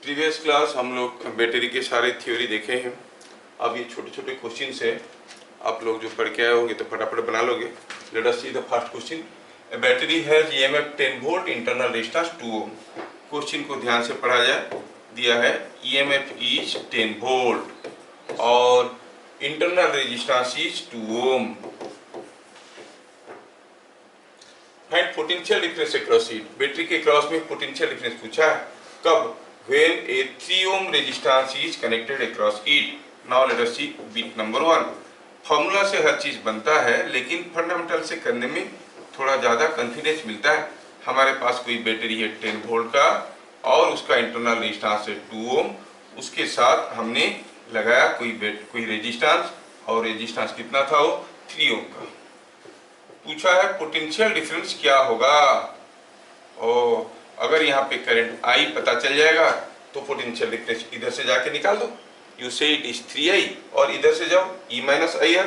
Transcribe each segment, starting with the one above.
Previous class हम लोग battery के सारे थ्योरी देखे हैं। अब ये छोटे छोटे क्वेश्चन है, आप लोग जो पढ़ के आए होंगे तो फटाफट बना लोगे। Let us see the first question. A battery has EMF 10 volt, internal resistance 2 ohm. Question को ध्यान से पढ़ा जाए। दिया है ईएमएफ इज 10 वोल्ट और internal resistance is 2 ohm. Find potential difference across it. Battery के क्रॉस में पोटेंशियल डिफरेंस पूछा है। कब? when a 3 ohm resistance is connected across it. Now let us see bit number 1. Formula से हर चीज बनता है, लेकिन फंडामेंटल से करने में थोड़ा ज्यादा कॉन्फिडेंस मिलता है। हमारे पास कोई बैटरी है 10 वोल्ट का और उसका इंटरनल रेजिस्टेंस है 2 ओम। उसके साथ हमने लगाया कोई रेजिस्टेंस, और रेजिस्टेंस कितना था? वो 3 ओम का। पूछा है पोटेंशियल डिफरेंस क्या होगा। और अगर यहाँ पे करंट I पता चल जाएगा तो पोटेंशियल डिफरेंस इधर से जाके निकाल दो। यू से इट इज 3I और इधर से जाओ E माइनस IR।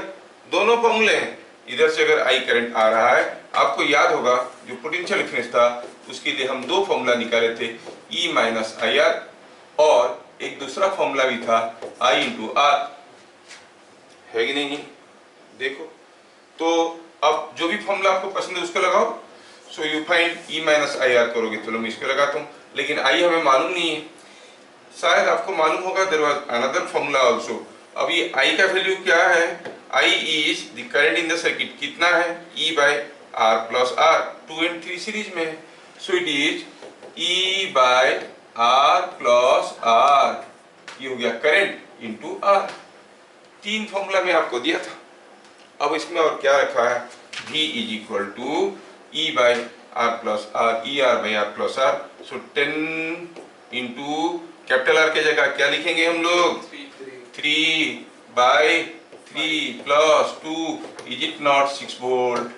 दोनों फॉर्मूले हैं। इधर से अगर I करंट आ रहा है, आपको याद होगा जो पोटेंशियल डिफरेंस था उसके लिए हम दो फॉर्मूला निकाले थे, E माइनस IR और एक दूसरा फॉर्मूला भी था I इंटू R। है कि नहीं? देखो तो अब जो भी फॉर्मूला आपको पसंद है उसको लगाओ। So you find E minus IR करोगे। चलो मैं इसको लगाता हूँ, लेकिन I हमें मालूम नहीं है। शायद आपको मालूम होगा there was another formula also. अब ये I का वैल्यू क्या है? I is the current in the circuit. कितना है? E बाय R plus R। 2 and 3 series में है। सो इट इज E बाय R प्लस R। ये हो गया करंट इंटू R। तीन फॉर्मूला में आपको दिया था। अब इसमें और क्या रखा है? V is equal to E by R plus R, ER by R plus R। So 10 into capital R के जगह क्या लिखेंगे हम लोग? 3 by 3 plus 2। Is it not 6 volt?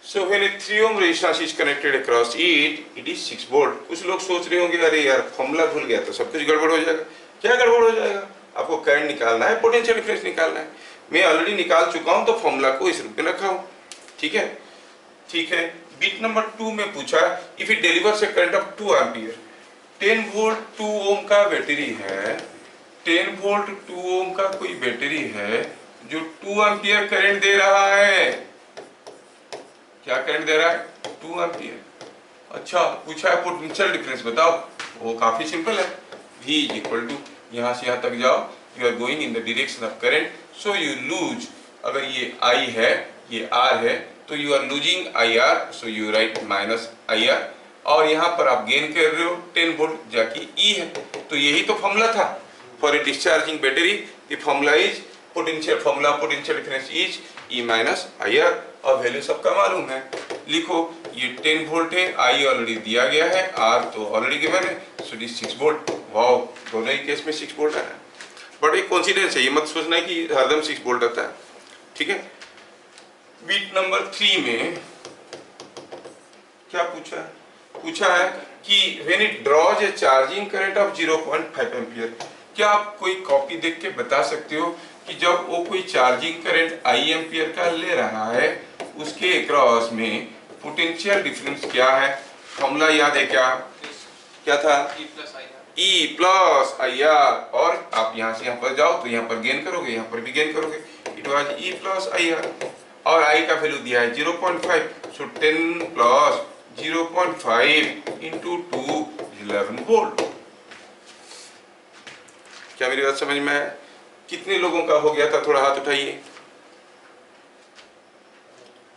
So when a 3 ohm resistance is connected across it, it is 6 volt। कुछ लोग सोच रहे होंगे अरे यार फॉर्मूला भूल गया तो सब कुछ गड़बड़ हो जाएगा। क्या गड़बड़ हो जाएगा? आपको करंट निकालना है, पोटेंशियल डिफरेंस निकालना है। मैं ऑलरेडी निकाल चुका हूं तो फॉर्मूला को इस रूप में रखा हूं। ठीक है, ठीक है। बिट नंबर 2 में पूछा if it delivers A current of 2 ampere. 10 volt 2 ओम का बैटरी है। 10 वोल्ट 2 ओम का कोई बैटरी है जो 2 एम्पियर करंट दे रहा है। क्या करंट दे रहा है? 2 एम्पियर। अच्छा, पूछा है पोटेंशियल डिफरेंस बताओ। वो काफी सिंपल है। V इज इक्वल टू, यहाँ से यहाँ तक जाओ, you are going in the direction of current, so you lose. अगर ये I है, ये R है, तो you are losing IR, so you write minus IR। और यहाँ पर आप गेन कर रहे हो 10 वोल्ट, जाके E है। तो यही तो फॉर्मूला था for a discharging battery. The formula is potential difference is E minus IR। और वैल्यू सबका मालूम है। लिखो ये 10 वोल्ट है, I ऑलरेडी दिया गया है, R तो ऑलरेडी गिवन है, so it is 6 volt. Wow, दोनों ही केस में 6 वोल्ट आया। बट एक कोइंसिडेंस है, ये मत सोचना कि हरदम 6 वोल्ट आता है। ठीक है। बिट नंबर 3 में क्या पूछा है? पूछा है कि when it draws a charging current of 0.5 ampere. क्या आप कोई कॉपी देख के बता सकते हो कि जब वो कोई चार्जिंग करंट I एम्पियर का ले रहा है, उसके अक्रॉस में पोटेंशियल डिफरेंस क्या है? फॉर्मूला याद है क्या? क्या था? E plus IR। और आप यहाँ से यहाँ पर जाओ तो यहाँ पर गेन करोगे, यहाँ पर भी गेन करोगे। It was E plus IR और I का वैल्यू दिया है 0.5। सो 10 प्लस 0.5 इंटू 2 11 वोल्ट। क्या मेरी बात समझ में आया? कितने लोगों का हो गया था? थोड़ा हाथ उठाइए।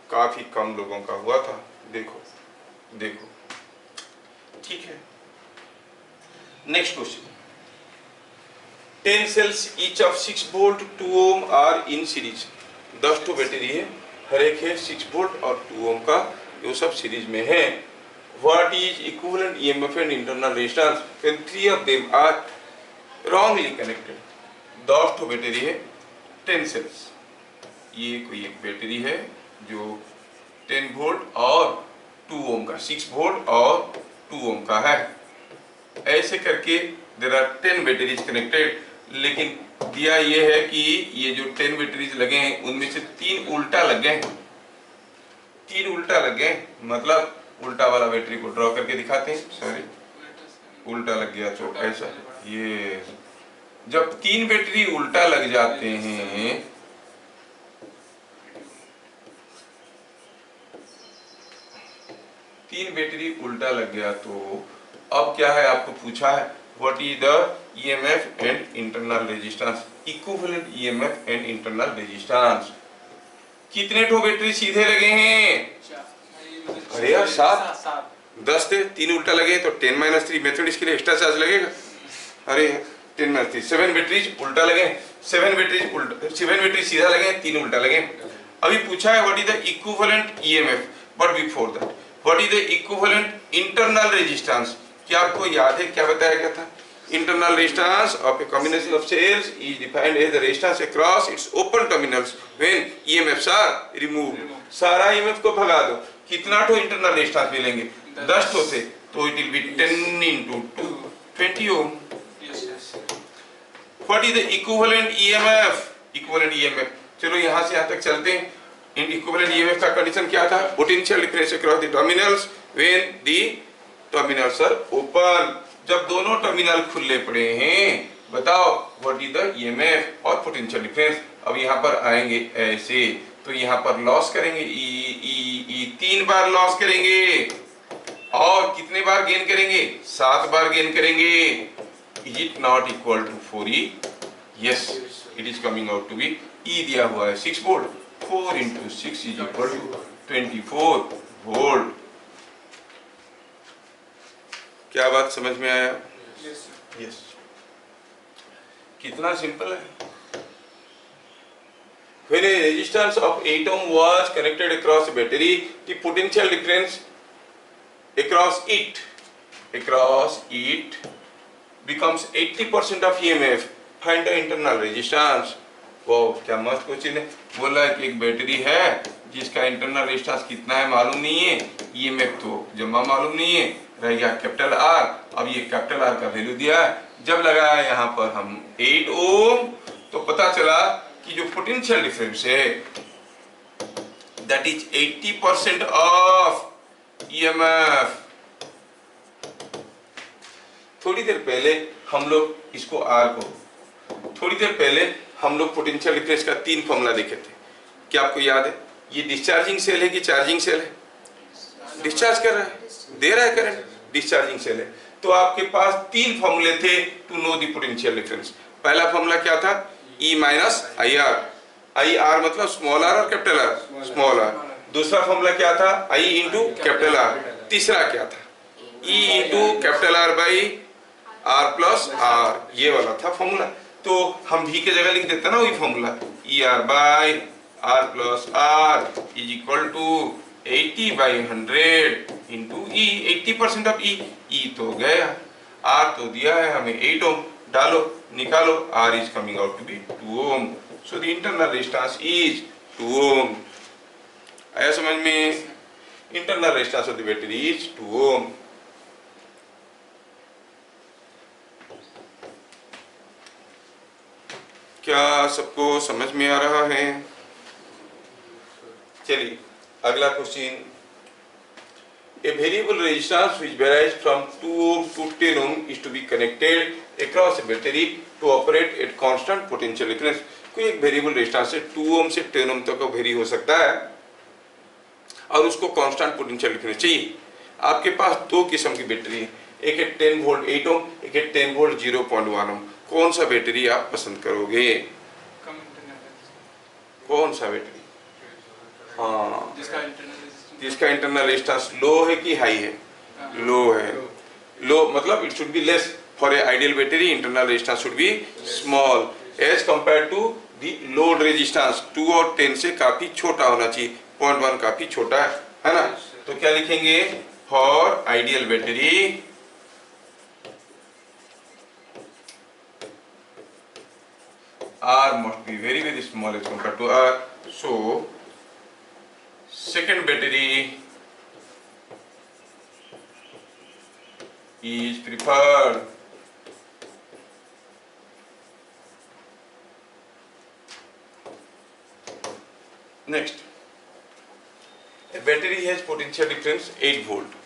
काफी कम लोगों का हुआ था। देखो देखो, ठीक है। Next question. 10 cells each of 6 volt 2 ohm are in series। 10 तो बैटरी है, हर एक है 6 वोल्ट और 2 ओम का, ये सब सीरीज में है। What is equivalent EMF and internal resistance when 3 of them are wrongly connected. 10 तो बैटरी है, 10 सेल्स। ये कोई एक बैटरी है जो 10 वोल्ट और 2 ओम का, 6 वोल्ट और 2 ओम का है। ऐसे करके देयर आर 10 बैटरीज कनेक्टेड। लेकिन दिया ये है कि ये जो 10 बैटरीज लगे हैं उनमें से 3 उल्टा लग गए। 3 उल्टा लग गए, मतलब उल्टा वाला बैटरी को ड्रॉ करके दिखाते हैं। सॉरी, उल्टा लग गया तो ऐसा, ये जब 3 बैटरी उल्टा लग जाते हैं, तीन बैटरी उल्टा लग गया तो अब क्या है, आपको पूछा है what is the EMF and internal resistance, equivalent EMF and internal resistance. कितने ठो बैटरी सीधे लगे हैं? अरे यार 7, 10 थे, 3 उल्टा लगे तो 10-3 मेथड इसके लिए एक्स्ट्रा चार्ज लगेगा। अरे 10-3 7 बैटरीज उल्टा लगे, 7 बैटरी सीधा लगे, 3 उल्टा लगे। अभी पूछा है what is the equivalent EMF, but before that what is the equivalent internal resistance. क्या आपको याद है क्या बताया गया था? Internal resistance of a combination of cells is defined as the resistance across its open terminals when EMFs are removed. सारा EMF को भगा दो, कितना ठो इंटरनल रेजिस्टेंस मिलेंगे? 10 ठो से, तो it will be 10 into 2 20 ohm. What is the equivalent EMF? Equivalent EMF. चलो यहाँ से यहाँ तक चलते हैं। इन equivalent EMF का कंडीशन क्या था? Potential difference across the terminals when the terminals are open. जब दोनों टर्मिनल खुले पड़े हैं, बताओ व्हाट इज द ईएमएफ और पोटेंशियल डिफरेंस। अब यहाँ पर आएंगे ऐसे, तो यहाँ पर लॉस करेंगे, ई 3 बार लॉस करेंगे और कितने बार गेन करेंगे? 7 बार गेन करेंगे। Is it not equal to 4E? Yes, it is coming out to be, E दिया हुआ है 6 volt, 4 into 6 is equal to 24 volt. क्या बात समझ में आया? यस। कितना सिंपल है। When a resistance of 8 ohm was connected across a battery, the potential difference across it becomes 80% of EMF. Find the internal resistance. वो क्या मस्त क्वेश्चन है। बोला है कि एक बैटरी है जिसका इंटरनल रेजिस्टेंस कितना है मालूम नहीं है, ईएमएफ तो जमा मालूम नहीं है, रह गया कैपिटल आर। अब ये कैपिटल आर का वैल्यू दिया है, जब लगाया यहाँ पर हम 8 ओम, तो पता चला कि जो पोटेंशियल डिफरेंस है दैट इज 80% ऑफ ईएमएफ। थोड़ी देर पहले हम लोग इसको आर को, थोड़ी देर पहले हम लोग पोटेंशियल डिफरेंस का 3 फॉर्मूला देखे थे। क्या आपको याद है? ये डिस्चार्जिंग सेल है कि चार्जिंग सेल है? डिस्चार्ज कर रहा है, दे रहा है करंट, डिस्चार्जिंग सेल है। तो आपके पास 3 फॉर्मूले थे to know the potential difference. पहला फॉर्मूला क्या था? E minus I R. I R मतलब स्मॉल आर और कैपिटल आर, स्मॉल आर। दूसरा फॉर्मूला क्या था? I into capital R. तीसरा क्या था? E into capital R by R plus R, ये वाला था फॉर्मूला। तो हम भी की जगह लिख देते ना वही formula, E R by R plus R is equal to 80/100 into E, 80% of E तो गया, आर तो दिया है हमें 8 ओम, डालो निकालो, R is coming out to be 2 ohm. So the internal resistance is 2 ohm. आया समझ में? Internal resistance of the battery is 2 ohm. क्या सबको समझ में आ रहा है? चलिए अगला question. A variable resistance which varies from 2 ohm to 10 ohm is to be connected across a battery to operate at constant potential difference. कोई एक वेरिएबल रेजिस्टेंस से 2 ओम से 10 ओम तक का वेरी हो सकता है और उसको कांस्टेंट पोटेंशियल डिफरेंस चाहिए। आपके पास 2 किस्म की बैटरी है, एक है 10 वोल्ट 8 ओम, एक है 10 वोल्ट 0.1 ओम। कौन सा बैटरी आप पसंद करोगे? कौन सा बैटरी? हाँ, जिसका इंटरनल रेजिस्टेंस लो है कि हाई है? लो है। लो मतलब it should be less for a ideal battery, internal resistance should be small as compare to the load resistance. 2 और 10 से काफी छोटा होना चाहिए, 0.1 काफी छोटा है ना। तो क्या लिखेंगे? For ideal battery R must be very very small as compared to R. So second battery is preferred. Next, a battery has potential difference 8 volt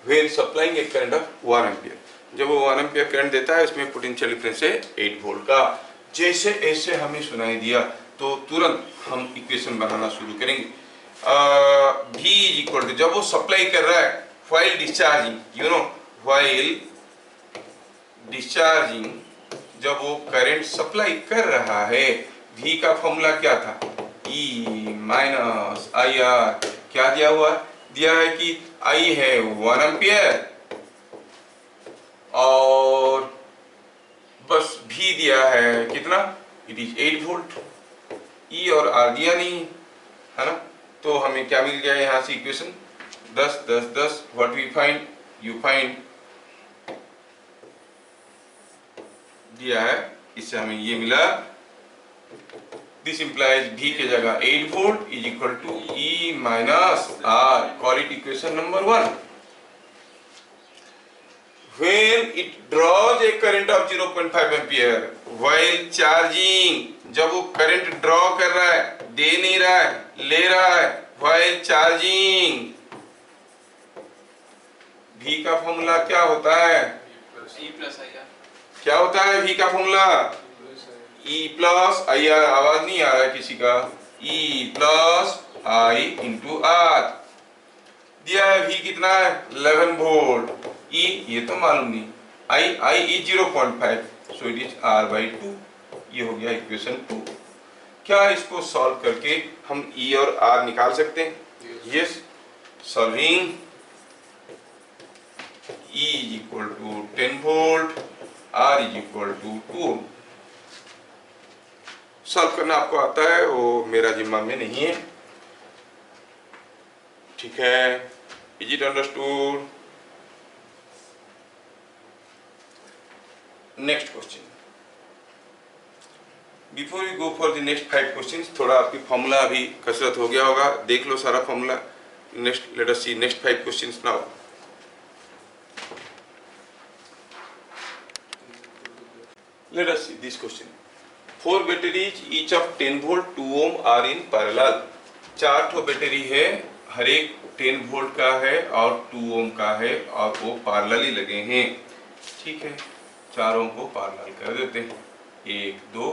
when supplying a current of 1 ampere. जब वो 1 ampere current देता है इसमें potential difference है 8 volt का। जैसे ऐसे हमें सुनाई दिया तो तुरंत हम इक्वेशन बनाना शुरू करेंगे। V इक्वल टू, जब वो सप्लाई कर रहा है व्हाइल डिस्चार्जिंग, व्हाइल डिस्चार्जिंग, जब वो करंट सप्लाई कर रहा है, V का फॉर्मूला क्या था? E minus I are. क्या दिया हुआ? दिया है कि I है 1 एम्पियर और बस V दिया है कितना? It is 8 volt. E और R दिया नहीं है ना, तो हमें क्या मिल गया यहाँ से equation? 10 10 10। What we find? You find दिया है, इससे हमें ये मिला। दिस इंप्लाइज V के जगह 8 volt is equal to E minus R। Call it equation number 1। When it draws a current of 0.5 ampere while charging, जब वो करंट ड्रॉ कर रहा है, दे नहीं रहा है, ले रहा है, while charging, V का फॉर्मूला क्या होता है? क्या होता है V का formula? E plus I R. आवाज नहीं आ रहा है किसी का? E plus I into R. दिया है V कितना है? 11 वोल्ट। E ये तो मालूम नहीं, I is 0.5, so it is R by 2। ये हो गया इक्वेशन 2। क्या इसको सॉल्व करके हम E और R निकाल सकते हैं? Yes. Solving E is equal to 10 volt, R is equal to 2। Solve करना आपको आता है, वो मेरा जिम्मा में नहीं है, ठीक है? Is it understood? Next question. Before we go for the next 5 questions, थोड़ा आपकी फॉर्मूला अभी कसरत हो गया होगा, देख लो सारा formula. Next let us see next 5 questions now. Let us see this question. 4 batteries each of 10 volt 2 ohm are in parallel. 4 ठो बैटरी है, हर एक 10 वोल्ट का है और 2 ओम का है और वो पैरेलली लगे हैं, ठीक है? चारों को पैरेलल कर देते हैं, 1 2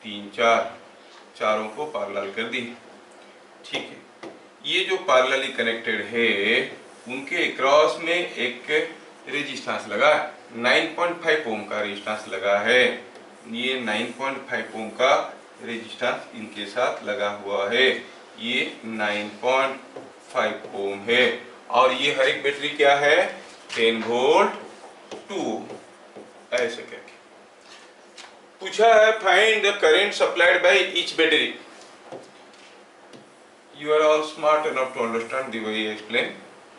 3 4, चारों को पैरेलल कर दी, ठीक है? ये जो पैरेलली कनेक्टेड है उनके क्रॉस में एक रेजिस्टेंस लगा, 9.5 ओम का रेजिस्टेंस लगा है। ये 9.5 ओम का रेजिस्टेंस इनके साथ लगा हुआ है, ये 9.5 ओम है और ये हर एक बैटरी क्या है? 10 वोल्ट 2। ऐसे करके पूछा है find the current supplied by each battery. You are all smart enough to understand the way I explain.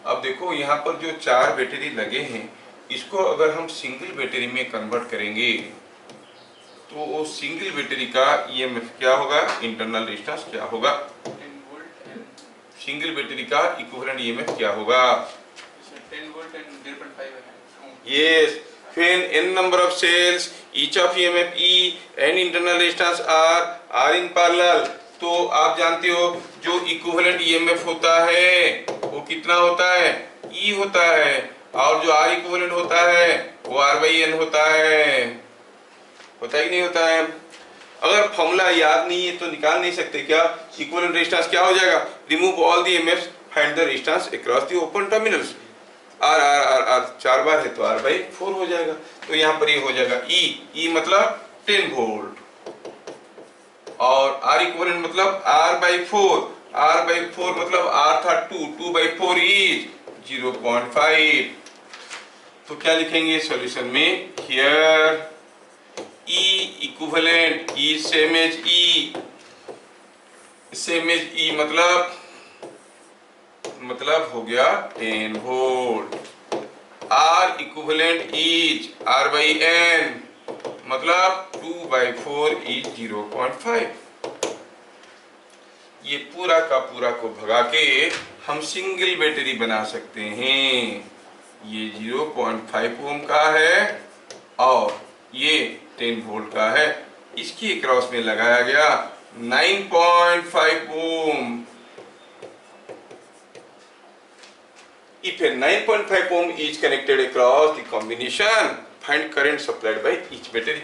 अब देखो यहाँ पर जो 4 बैटरी लगे हैं, इसको अगर हम सिंगल बैटरी में कन्वर्ट करेंगे तो वो सिंगल बैटरी का ईएमएफ क्या होगा? इंटरनल रेजिस्टेंस क्या होगा? 10 वोल्ट। सिंगल बैटरी का इक्विवेलेंट ईएमएफ क्या होगा? 10 volt and 0.5। Yes. When n number of cells, each of EMF E and internal resistance R in parallel, तो आप जानते हो जो इक्विवेलेंट EMF होता है वो कितना होता है? E होता है, और जो R इक्विवेलेंट होता है वो R by N होता है। होता है कि नहीं होता है? अगर फॉर्मूला याद नहीं है तो निकाल नहीं सकते क्या? इक्विवेलेंट रेजिस्टेंस क्या हो जाएगा? Remove all the EMFs, find the resistance across the open terminals. R R R R 4 बार है तो R by 4 हो जाएगा, तो यहाँ पर ये हो जाएगा E मतलब 10 वोल्ट और R इक्विवेलेंट मतलब R by 4। R by 4 मतलब R था 2 by 4 इज 0.5। तो क्या लिखेंगे सॉल्यूशन में? Here E equivalent is same as E। Same as E मतलब हो गया 10 volt. R equivalent is R by N मतलब 2 by 4 इज 0.5। ये पूरा का पूरा को भगा के हम सिंगल बैटरी बना सकते हैं। ये 0.5 ओम का है और ये 10 वोल्ट का है, इसकी क्रॉस में लगाया गया 9.5 ओम। If a 9.5 ohm is connected across the combination, find current supplied by each battery.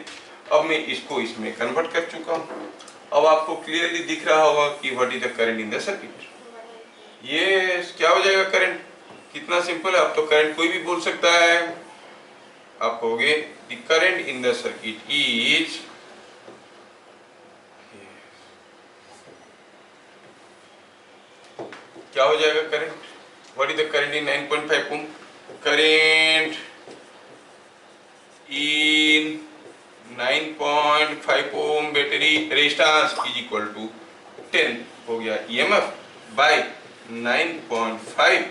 अब मैं इसको इसमें कन्वर्ट कर चुका हूँ। अब आपको क्लियरली दिख रहा होगा कि what is the current in the circuit. ये क्या हो जाएगा करंट? कितना सिंपल है, अब तो करंट कोई भी बोल सकता है। आप कहोगे the current in the circuit is, क्या हो जाएगा current? What is the current in 9.5 ohm? Current in 9.5 ohm battery resistance is equal to 10 हो गया EMF by 9.5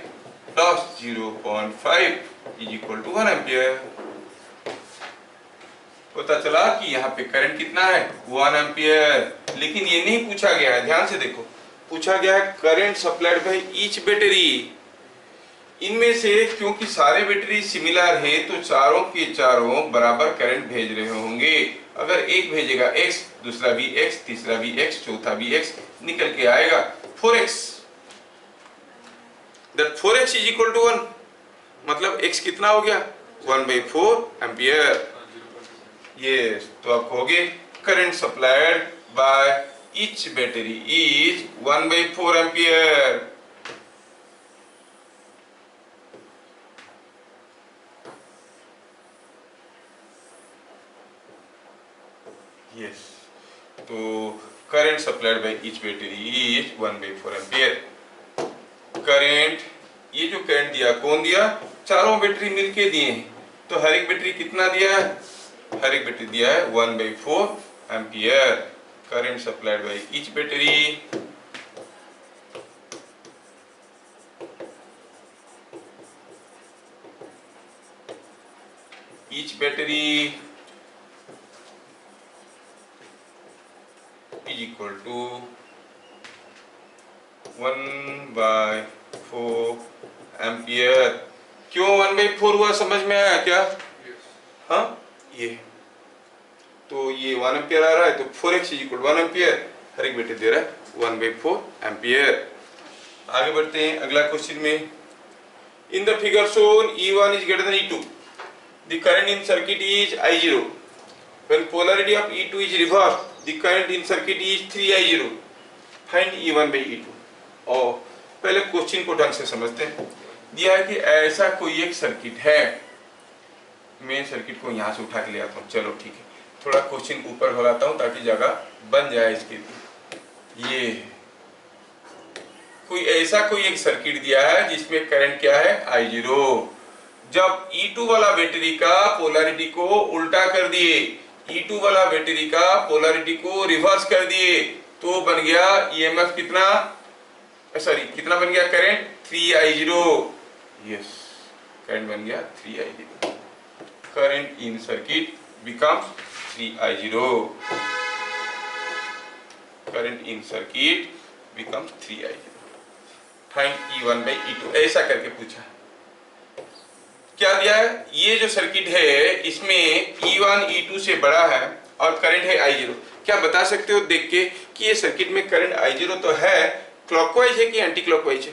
plus 0.5 is equal to 1 ampere. पता चला कि यहाँ पे करंट कितना है? 1 एम्पियर। लेकिन ये नहीं पूछा गया है, ध्यान से देखो, पूछा गया है current supplied by each battery. इनमें से क्योंकि सारे बैटरी सिमिलर है तो चारों के चारों बराबर करंट भेज रहे होंगे। अगर एक भेजेगा x, दूसरा भी x, तीसरा भी x, चौथा भी x, निकल के आएगा 4x। That 4x is equal to 1, मतलब x कितना हो गया? 1/4 एम्पियर। यस, तो आप कहोगे current supplied by each battery is 1/4 ampere. Yes, तो current supplied by each battery is 1/4 ampere. Current, ये जो करंट दिया कौन दिया? चारों बैटरी मिलके दिए हैं। तो हर एक बैटरी कितना दिया है? हर एक बैटरी दिया है 1/4 ampere. Current supplied by each battery is equal to 1/4 ampere. क्यों 1/4 हुआ, समझ में आया क्या? हाँ, ये तो ये 1 एम्पियर आ रहा है, तो 4x इज इक्वल 1 एम्पियर। हर एक बैटरी दे रहा है 1/4 एम्पियर। आगे बढ़ते हैं अगला क्वेश्चन में। In the figure shown E1 is greater than E2, the current in circuit is I0. When polarity of E2 is reversed, the current in circuit is 3I0. Find E1 by E2. और पहले question को ढंग से समझते हैं। दिया है कि ऐसा कोई एक सर्किट है, मैं सर्किट को यहाँ से उठा के ले आता हूँ। चलो ठीक है, थोड़ा क्वेश्चन ऊपर हो लाता हूँ ताकि जगह बन जाए इसके लिए। ये कोई ऐसा कोई एक सर्किट दिया है जिसमें करंट क्या है? I0। जब E2 वाला बैटरी का पोलैरिटी को उल्टा कर दिए, E2 वाला बैटरी का पोलैरिटी को रिवर्स कर दिए, तो बन गया EMF कितना, सॉरी कितना बन गया करंट? 3I0। यस, करंट बन गया 3I0। Current in circuit becomes 3I0। Current in circuit becomes 3I0। Find E1 by E2, ऐसा करके पूछा। क्या दिया है? ये जो सर्किट है इसमें E1 E2 से बड़ा है और करंट है I0। क्या बता सकते हो देख के कि ये सर्किट में करंट I0 तो है, क्लॉकवाइज है कि एंटी क्लॉकवाइज है?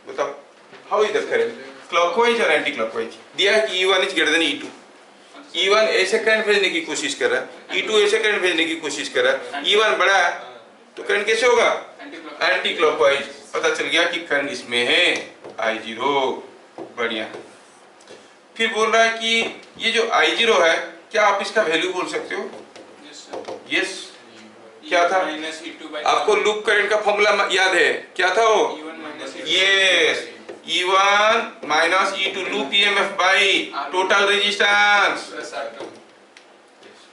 बताओ, how is the current, clockwise और एंटी क्लॉकवाइज? दिया है कि E1 is greater than E2। E1 ऐसे करंट भेजने की कोशिश कर रहा है, E2 ऐसे करंट भेजने की कोशिश कर रहा है। E1 बड़ा है तो करंट कैसे होगा? Anti clockwise. पता चल गया कि करंट इसमें है I0। बढ़िया। फिर बोल रहा है कि ये जो I0 है, क्या आप इसका वैल्यू बोल सकते हो? यस। क्या था? आपको लूप करंट का फॉर्मूला याद है? क्या था वो? Yes, E1 minus E2 loop EMF by total resistance.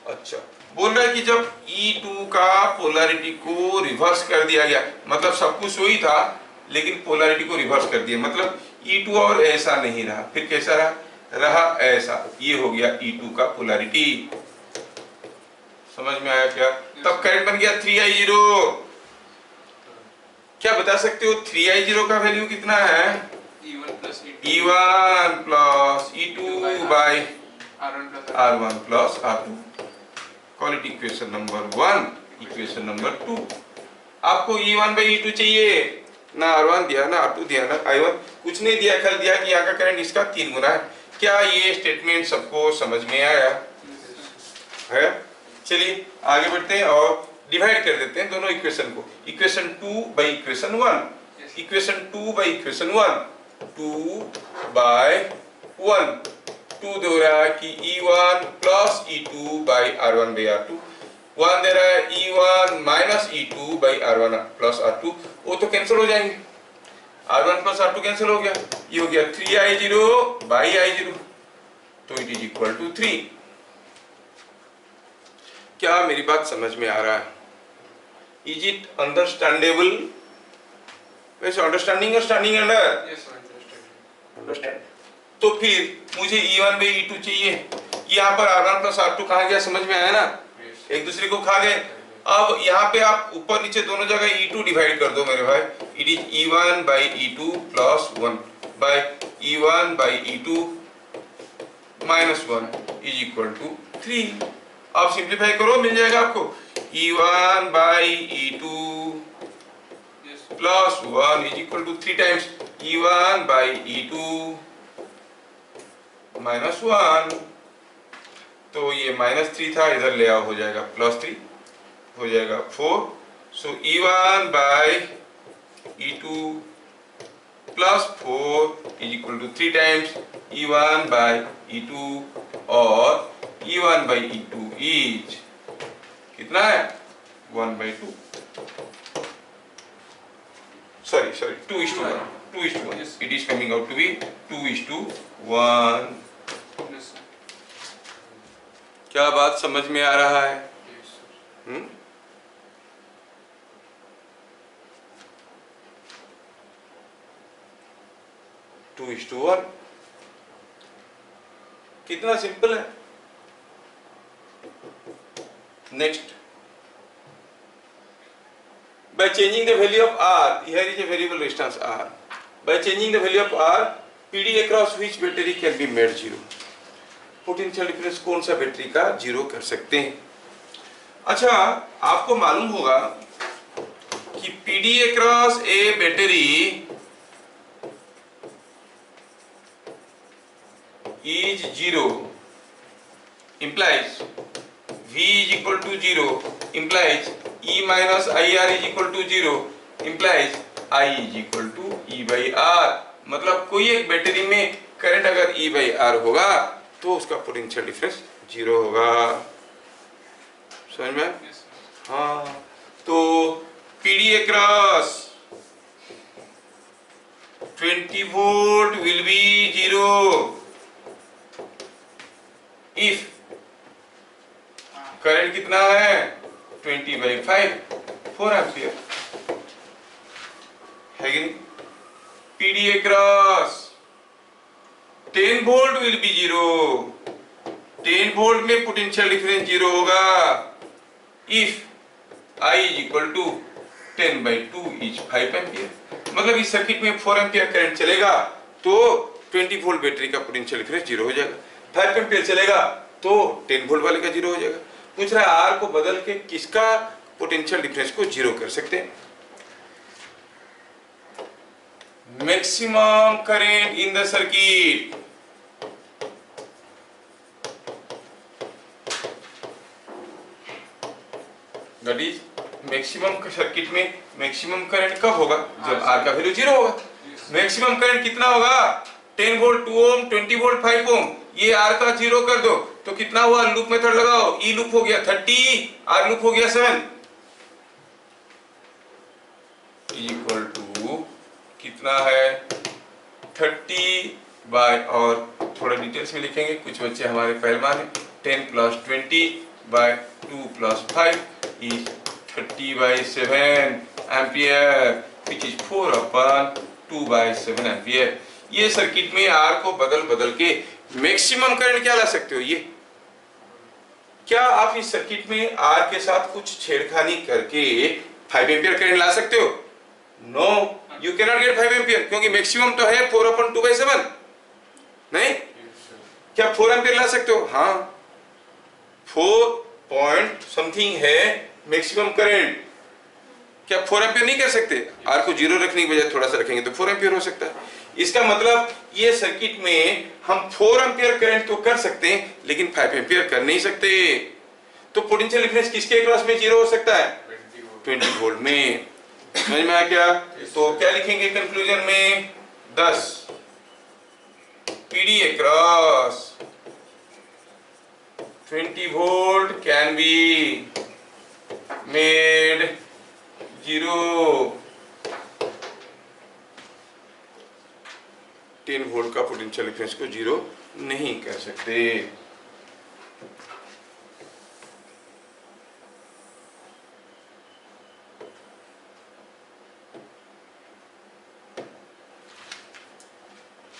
अच्छा, बोल रहा है कि जब E2 का पोलैरिटी को रिवर्स कर दिया गया, मतलब सब कुछ वही था लेकिन पोलैरिटी को रिवर्स कर दिया, मतलब E2 और ऐसा नहीं रहा, फिर कैसा रहा? रहा ऐसा। ये हो गया E2 का पोलैरिटी। समझ में आया क्या? तब करंट बन गया 3I0। क्या बता सकते हो 3I0 का वैल्यू कितना है? E1 plus E2 by R1 plus R2। Quality equation number 1। Equation number 2, आपको E1 बाई E2 चाहिए, ना R1 दिया, ना R2 दिया, ना I1, कुछ नहीं दिया, खाली दिया कि यहाँ का करंट इसका 3 गुना है। क्या ये स्टेटमेंट सबको समझ में आया है? चलिए आगे बढ़ते हैं और डिवाइड कर देते हैं दोनों इक्वेशन को। Equation 2 by equation 1, equation 2 by equation 1, 2 by 1, 2 दे रहा है कि E1 plus E2 by R1 by R2, 1 दे रहा है E1 minus E2 by R1 plus R2, वो तो कैंसिल हो जाएंगे, R1 प्लस R2 कैंसिल हो गया, ये हो गया 3I0 बाई I0, तो इट इज इक्वल टू 3। क्या मेरी बात समझ में आ रहा है? Is it understandable? वैसे अंडरस्टैंडिंग और स्टैंडिंग अंडर, अंडरस्टैंड। तो फिर मुझे E1 बाई E2 चाहिए, यहाँ पर R1 प्लस R2 कहाँ गया, समझ में आया ना, एक दूसरे को खा गए। अब यहाँ पे आप ऊपर नीचे दोनों जगह E2 डिवाइड कर दो मेरे भाई, it is E1 by E2 plus 1 by E1 by E2 minus 1 is equal to 3। आप सिंप्लीफाई करो, मिल जाएगा आपको E1 by E2 plus 1 is equal to 3 times E1 by E2 minus 1, तो ये माइनस 3 था, इधर ले आओ, हो जाएगा प्लस 3, हो जाएगा 4। So E1 by E2 plus 4 is equal to 3 times E1 by E2, और E1 बाई E2 इज कितना है, 1/2, sorry 2:1, 2:1, it is coming out to be 2:1। क्या बात समझ में आ रहा है? 2:1, कितना सिंपल है। Next, by changing the value of R, here is a variable resistance R, by changing the value of R, PD across which battery can be made 0, potential difference कौन सा बैटरी का 0 कर सकते हैं। अच्छा, आपको मालूम होगा कि PD across a battery is 0 implies V is equal to 0 implies E minus IR is equal to 0 implies I is equal to E by R। मतलब कोई एक बैटरी में करंट अगर E by R होगा तो उसका पोटेंशियल डिफरेंस 0 होगा, समझ में? हाँ, तो PD across 20 volt will be 0 if current कितना है 20/5, 4 एम्पियर है कि नहीं। PD across 10 volt will be 0, 10 volt में पोटेंशियल डिफरेंस 0 होगा if I is equal to 10/2 is 5 ampere. मतलब इस सर्किट में 4 एम्पियर करंट चलेगा तो 20 वोल्ट बैटरी का पोटेंशियल डिफरेंस 0 हो जाएगा, 5 एम्पियर चलेगा तो 10 वोल्ट वाले का 0 हो जाएगा। पूछ रहा है R को बदल के किसका पोटेंशियल डिफरेंस को 0 कर सकते हैं। Maximum current in the circuit, that is maximum circuit में मैक्सिमम करंट कब होगा, जब R का वैल्यू 0 होगा। मैक्सिमम करंट कितना होगा, 10 वोल्ट 2 ओम, 20 वोल्ट 5 ओम, ये R का 0 कर दो तो कितना हुआ, लूप मेथड लगाओ, E लूप हो गया 30, R लूप हो गया 7 इक्वल टू कितना है 30 बाय, और थोड़ा डिटेल्स में लिखेंगे, कुछ बच्चे हमारे पहलवान हैं, 10 + 20 by 2 + 5 is 30/7 ampere which is 4/2/7 ampere. ये सर्किट में R को बदल बदल के मैक्सिमम करंट क्या ला सकते हो। ये क्या आप इस सर्किट में R के साथ कुछ छेड़खानी करके 5 एम्पियर करंट ला सकते हो? No, you can not get 5 ampere, क्योंकि मैक्सिमम तो है 4/2/7, नहीं? क्या 4 एम्पियर ला सकते हो? हाँ, 4 पॉइंट समथिंग है मैक्सिमम करंट, क्या 4 एम्पियर नहीं कर सकते? आर को 0 रखने की बजाय थोड़ा सा रखेंगे तो 4 एम्पियर हो सकता है। इसका मतलब ये सर्किट में हम 4 एम्पियर करंट तो कर सकते हैं लेकिन 5 एम्पियर कर नहीं सकते। तो पोटेंशियल डिफरेंस किसके क्रॉस में 0 हो सकता है? 20 वोल्ट में। समझ में आ गया? तो क्या लिखेंगे कंक्लूजन में? 10 PD across 20 volt can be made 0. 10 volt का पोटेंशियल डिफरेंस को 0 नहीं कर सकते।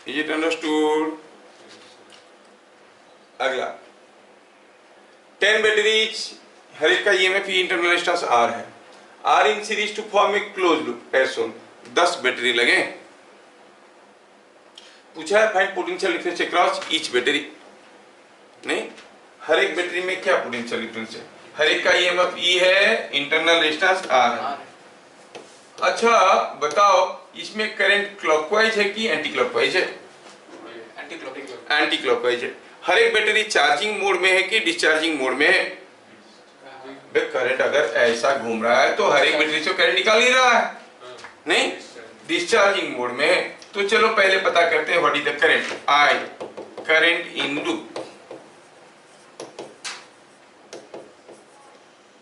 Is it understood? अगला 10 बैटरीज, हर एक का ईएमएफ इंटरनल रेजिस्टेंस R है। R in series to form a close loop as on 10 battery लगे। पूछा है find potential difference across each battery. नहीं, हर एक बैटरी में क्या पोटेंशियल डिफरेंस है? हर एक का ईएमएफ E है, इंटरनल रेजिस्टेंस R है। अच्छा बताओ इसमें करंट क्लॉकवाइज है कि एंटी क्लॉकवाइज है? एंटी क्लॉकवाइज है। हर एक बैटरी चार्जिंग मोड में है कि डिस्चार्जिंग मोड में है? करंट अगर ऐसा घूम रहा है तो हर एक बैटरी से करंट निकाल ही रहा है, नहीं, डिस्चार्जिंग मोड में है। तो चलो पहले पता करते हैं what is the current. I current in loop,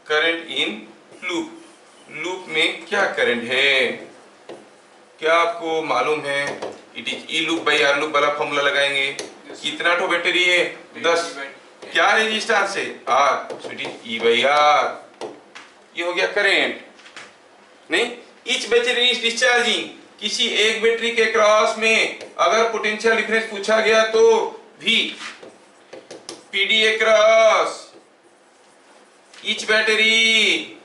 current in loop, loop में क्या करंट है? क्या आपको मालूम है? It is E loop by R loop वाला फॉर्मूला लगाएंगे। कितना ठो बैटरी है? 10। क्या रेजिस्टेंस है? R, so it is E by R. ये हो गया करंट। नहीं, ईच बैटरी इज डिस्चार्जिंग। किसी एक बैटरी के क्रॉस में अगर पोटेंशियल डिफरेंस पूछा गया तो भी पीडी अक्रॉस ईच बैटरी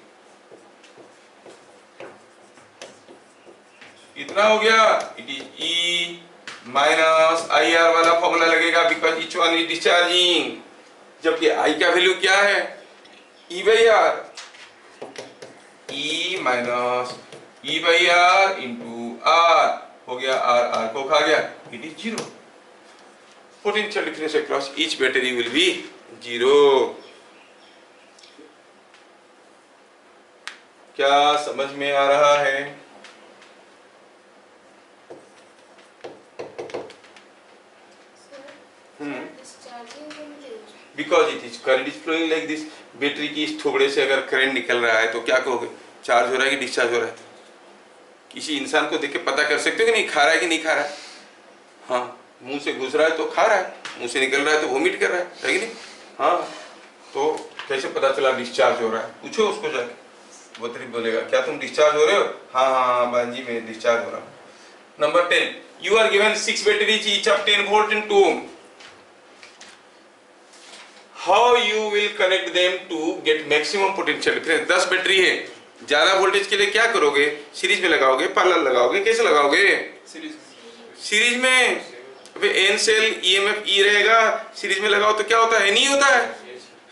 कितना हो गया? It is E minus I R वाला फॉर्मूला लगेगा because each one is discharging. जबकि आई का वैल्यू क्या है? E by R, E minus E by R into R हो गया। आर आर को खा गया, it is 0। Potential difference across each battery will be 0। क्या समझ में आ रहा है? Because it is current is flowing like this. Battery की इस थोबड़े से अगर करंट निकल रहा है तो क्या कहोगे? चार्ज हो रहा है कि डिस्चार्ज हो रहा है? किसी इंसान को देख के पता कर सकते हो कि नहीं खा रहा है कि नहीं खा रहा है? हाँ, मुंह से घुस रहा है तो खा रहा है, मुंह से निकल रहा है तो वोमिट कर रहा है कि नहीं? हाँ, तो कैसे पता चला डिस्चार्ज हो रहा है? पूछो उसको जाके, वो तरी बोलेगा क्या तुम डिस्चार्ज हो रहे हो? हाँ हाँ हाँ बाजी मैं डिस्चार्ज हो रहा हूँ। Number 10, you are given 6 batteries each of 10 volt and 2 ohm. How you will connect them to get maximum potential difference? 10 battery है, ज्यादा वोल्टेज के लिए क्या करोगे? सीरीज में लगाओगे, पैरेलल लगाओगे, कैसे लगाओगे? सीरीज में। अबे एन सेल ईएमएफ ई रहेगा, सीरीज में लगाओ तो क्या होता है? नहीं होता है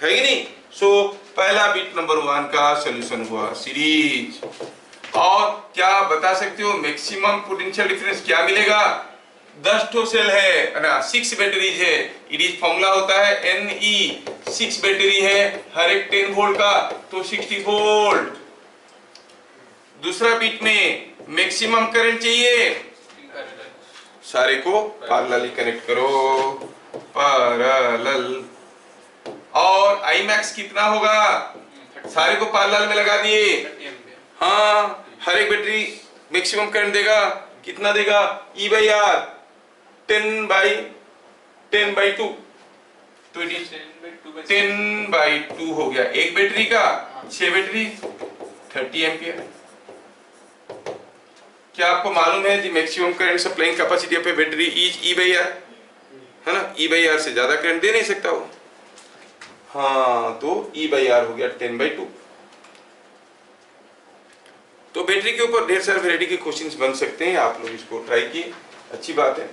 कि नहीं? सो पहला बिट नंबर 1 का सॉल्यूशन हुआ सीरीज। और क्या बता सकते हो मैक्सिमम पोटेंशियल डिफरेंस क्या मिलेगा? 10 ठो सेल है ना, 6 बैटरीज है। इट इज फॉर्मूला होता है Ne। 6 बैटरी है, हर एक 10 वोल्ट का तो 60 वोल्ट। दूसरा बीट में मैक्सिमम करंट चाहिए, सारे को पैरेलल कनेक्ट करो, पैरेलल। और आई मैक्स कितना होगा? सारे को पैरेलल में लगा दिए। हाँ, हर एक बैटरी मैक्सिमम करंट देगा, कितना देगा? ई बाई आर 10/2, तो इट इज 10/2 हो गया। एक बैटरी का 6 बैटरी 30 एम्पियर। क्या आपको मालूम है जी maximum current supplying capacity of a battery is E by R, है ना? ई बाई आर से ज्यादा करंट दे नहीं सकता वो। हाँ, तो ई बाई आर हो गया 10/2। तो बैटरी के ऊपर ढेर सारे वैरायटी के क्वेश्चंस बन सकते हैं, आप लोग इसको ट्राई किए, अच्छी बात है।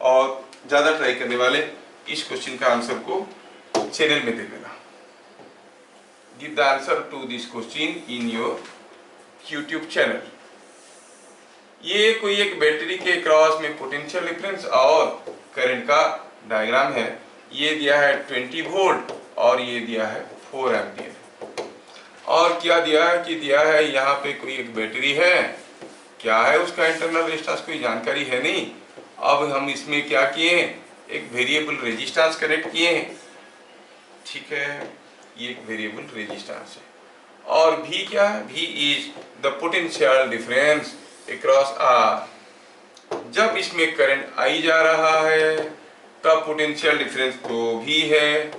और ज्यादा ट्राई करने वाले इस क्वेश्चन का आंसर को चैनल में दे देना। Give the answer to this question in your YouTube channel. ये कोई एक बैटरी के क्रॉस में पोटेंशियल डिफरेंस और करंट का डायग्राम है। ये दिया है 20 वोल्ट और ये दिया है 4 एम्पियर। और क्या दिया है कि दिया है यहाँ पे कोई एक बैटरी है, क्या है उसका इंटरनल रेजिस्टेंस कोई जानकारी है नहीं। अब हम इसमें क्या किए, एक वेरिएबल रेजिस्टेंस कनेक्ट किए हैं, ठीक है, ये एक वेरिएबल रेजिस्टेंस है। और V क्या है, V is the potential difference across R। जब इसमें करंट आई जा रहा है तब पोटेंशियल डिफरेंस तो V है,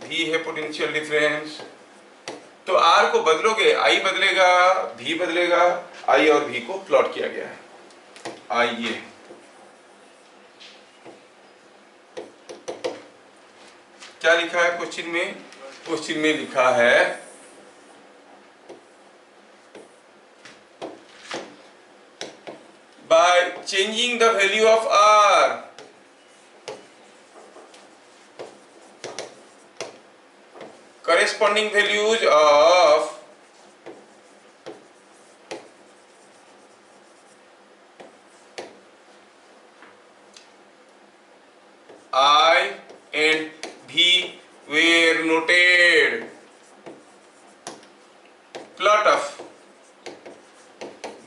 V है पोटेंशियल डिफरेंस। तो R को बदलोगे, I बदलेगा, V बदलेगा, I और V को प्लॉट किया गया है। I ये क्या लिखा है क्वेश्चन में, क्वेश्चन में लिखा है by changing the value of R corresponding values of I and V were noted. Plot of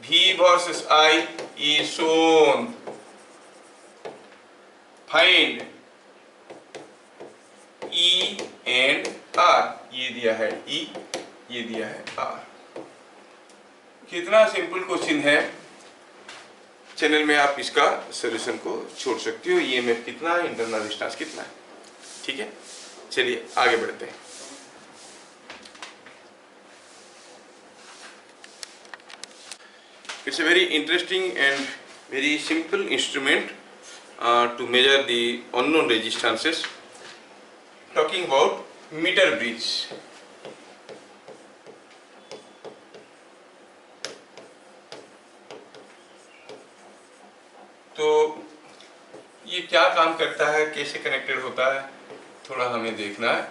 V versus I is shown. Find E and R। ये दिया है E, ये दिया है R। कितना सिंपल क्वेश्चन है। चैनल में आप इसका सॉल्यूशन को छोड़ सकते हो। ये में कितना है, इंटरनल रेजिस्टेंस कितना है, ठीक है। चलिए आगे बढ़ते हैं। It's a very interesting and very simple instrument to measure the unknown resistances. Talking about meter bridge. तो ये क्या काम करता है, कैसे कनेक्टेड होता है, थोड़ा हमें देखना है।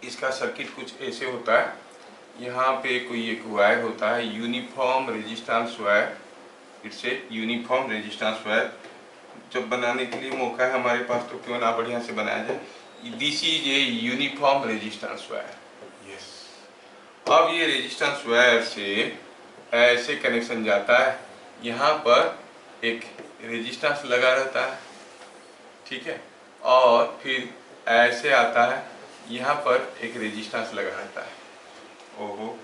इसका सर्किट कुछ ऐसे होता है। यहाँ पे कोई एक वायर होता है, uniform resistance wire. It's a uniform resistance wire. जब बनाने के लिए मौका है हमारे पास तो क्यों ना बढ़िया से बनाया जाए। This is a uniform resistance wire. Yes, अब ये रेजिस्टेंस वायर से ऐसे कनेक्शन जाता है, यहाँ पर एक रेजिस्टेंस लगा रहता है, ठीक है, और फिर ऐसे आता है, यहाँ पर एक रेजिस्टेंस लगा रहता है। ओहो,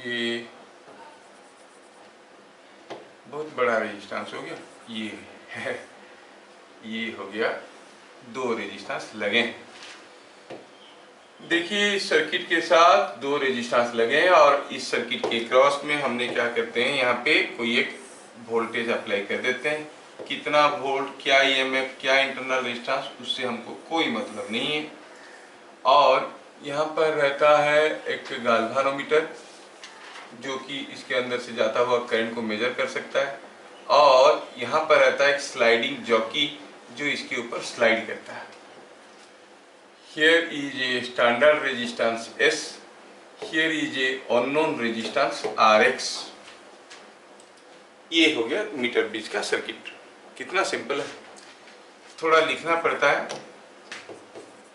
ये बहुत बड़ा रेजिस्टेंस हो गया। ये है, ये हो गया, दो रेजिस्टेंस लगे। देखिए इस सर्किट के साथ दो रेजिस्टेंस लगे हैं और इस सर्किट के क्रॉस में हमने क्या करते हैं, यहाँ पे कोई एक वोल्टेज अप्लाई कर देते हैं। कितना वोल्ट, क्या ईएमएफ, क्या इंटरनल रेजिस्टेंस, उससे हमको कोई मतलब नहीं है। और यहाँ पर रहता है एक गाल्वानोमीटर जो कि इसके अंदर से जाता हुआ करंट को मेजर कर सकता है। और यहाँ पर रहता है एक स्लाइडिंग जॉकी जो इसके ऊपर स्लाइड करता है। Here is a standard resistance S, here is a unknown resistance RX। ये हो गया मीटर ब्रिज का सर्किट। कितना सिंपल है, थोड़ा लिखना पड़ता है।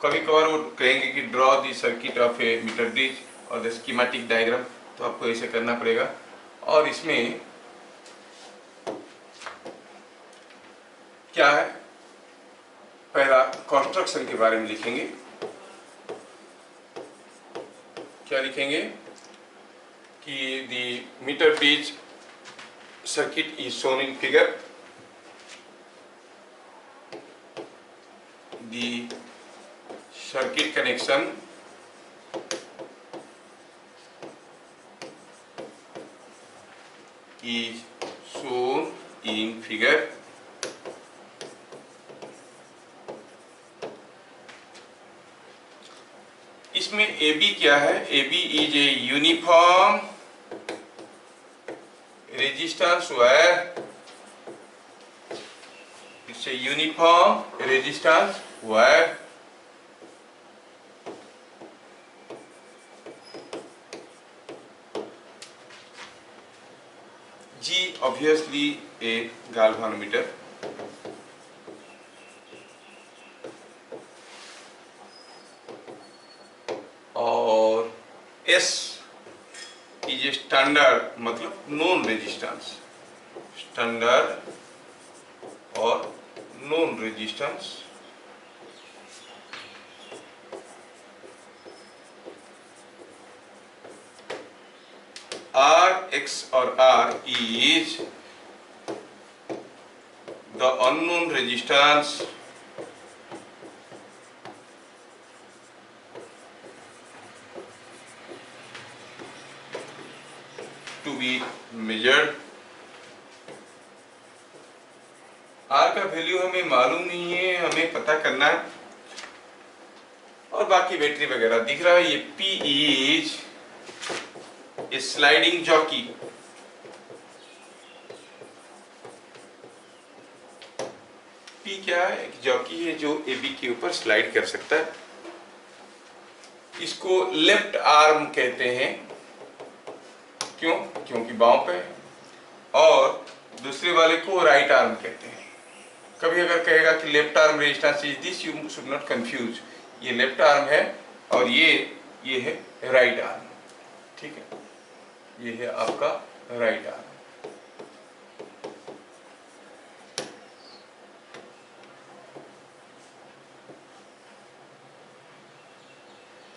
कभी कभार वो कहेंगे कि draw the circuit of a metre bridge और द स्कीमेटिक डायग्राम, तो आपको ऐसे करना पड़ेगा। और इसमें क्या है, पहला कंस्ट्रक्शन के बारे में लिखेंगे। क्या लिखेंगे कि the metre bridge circuit is shown in figure. The circuit connection is shown in figure। इसमें AB क्या है, AB is a uniform resistance wire। it's a uniform resistance wire obviously a galvanometer. और S is a standard मतलब known resistance, standard और known resistance. R, X और R is the unknown resistance to be measured. R का value हमें मालूम नहीं है, हमें पता करना है, और बाकी बैटरी वगैरह दिख रहा है. ये P is a sliding jockey. P क्या है? एक जॉकी है जो AB के ऊपर स्लाइड कर सकता है. इसको लेफ्ट आर्म कहते हैं. क्यों? क्योंकि बाँव पे. और दूसरे वाले को राइट आर्म कहते हैं. कभी अगर कहेगा कि left arm resistance is this, you should not confuse. ये लेफ्ट आर्म है और ये है राइट आर्म. ठीक है, ये है आपका राइट आर्म.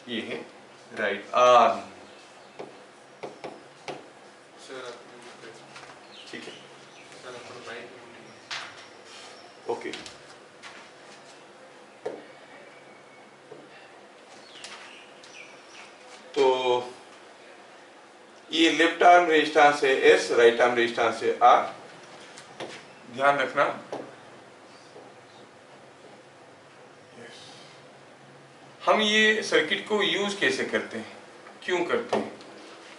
ये है राइट आर्म. ठीक है, ओके. तो ये लेफ्ट आर्म रेजिस्टेंस है S, राइट आर्म रेजिस्टेंस है R. ध्यान रखना. हम ये सर्किट को यूज कैसे करते हैं, क्यों करते हैं,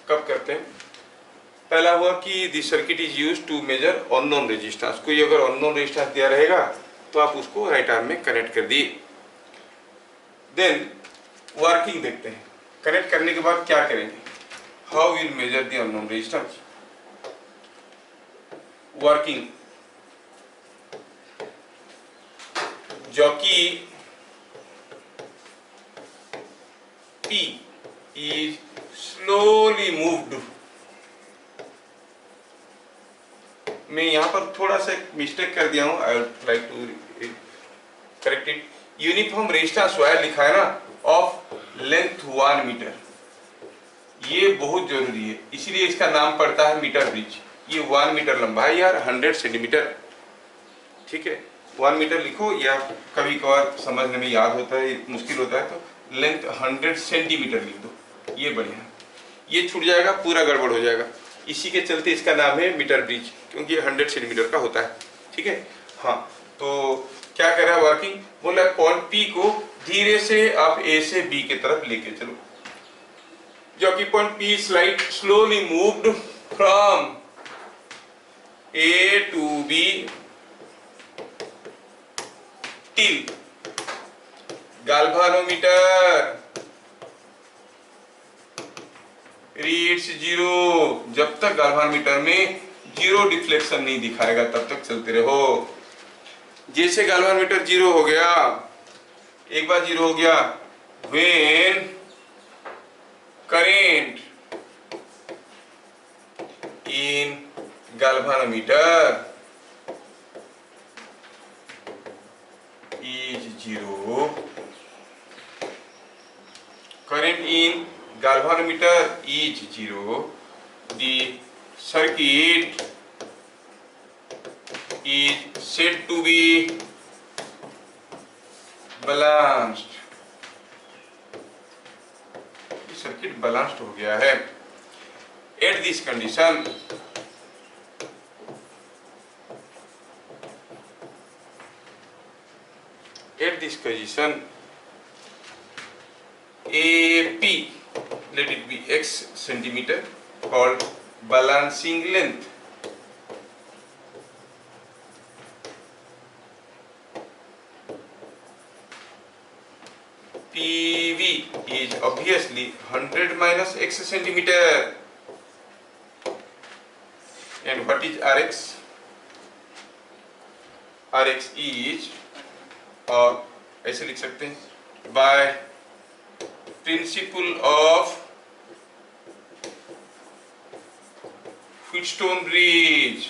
कब करते हैं? पहला हुआ कि this circuit is used to measure unknown resistance. कोई अगर अननोन रेजिस्टेंस दिया रहेगा तो आप उसको राइट आर्म में कनेक्ट कर दिए. देन वर्किंग देखते हैं. कनेक्ट करने के बाद क्या करेंगे? How will measure the unknown resistance. Working. Jockey P is slowly moved. मैं यहाँ पर थोड़ा सा मिस्टेक कर दिया हूँ. I would like to correct it. Uniform resistance wire लिखा है ना, ऑफ लेंथ 1 मीटर. ये बहुत जरूरी है, इसीलिए इसका नाम पड़ता है मीटर ब्रिज. ये 1 मीटर लंबा है यार, 100 सेंटीमीटर. ठीक है, 1 मीटर लिखो, या कभी कभार समझने में याद होता है, मुश्किल होता है, तो लेंथ 100 सेंटीमीटर लिख दो. ये बढ़िया. ये छूट जाएगा, पूरा गड़बड़ हो जाएगा. इसी के चलते इसका नाम है मीटर ब्रिज, क्योंकि ये 100 सेंटीमीटर का होता है. ठीक है. हाँ, तो क्या कर रहा है वर्किंग? बोला पॉइंट P को धीरे से आप A से B के तरफ लेके चलो. जो कि point P slide slowly moved from A to B till galvanometer reads 0. जब तक गाल्वानोमीटर में 0 डिफ्लेक्शन नहीं दिखाएगा तब तक चलते रहो. जैसे गाल्वानोमीटर 0 हो गया, एक बार 0 हो गया, when current in galvanometer is 0. Current in galvanometer is 0. The circuit is said to be balanced. Circuit balanced हो गया है. At this condition, AP, let it be X centimeter, called balancing length. PV is obviously 100 minus X centimeter. And what is R X? R X is, और ऐसे लिख सकते हैं, by principle of Wheatstone bridge.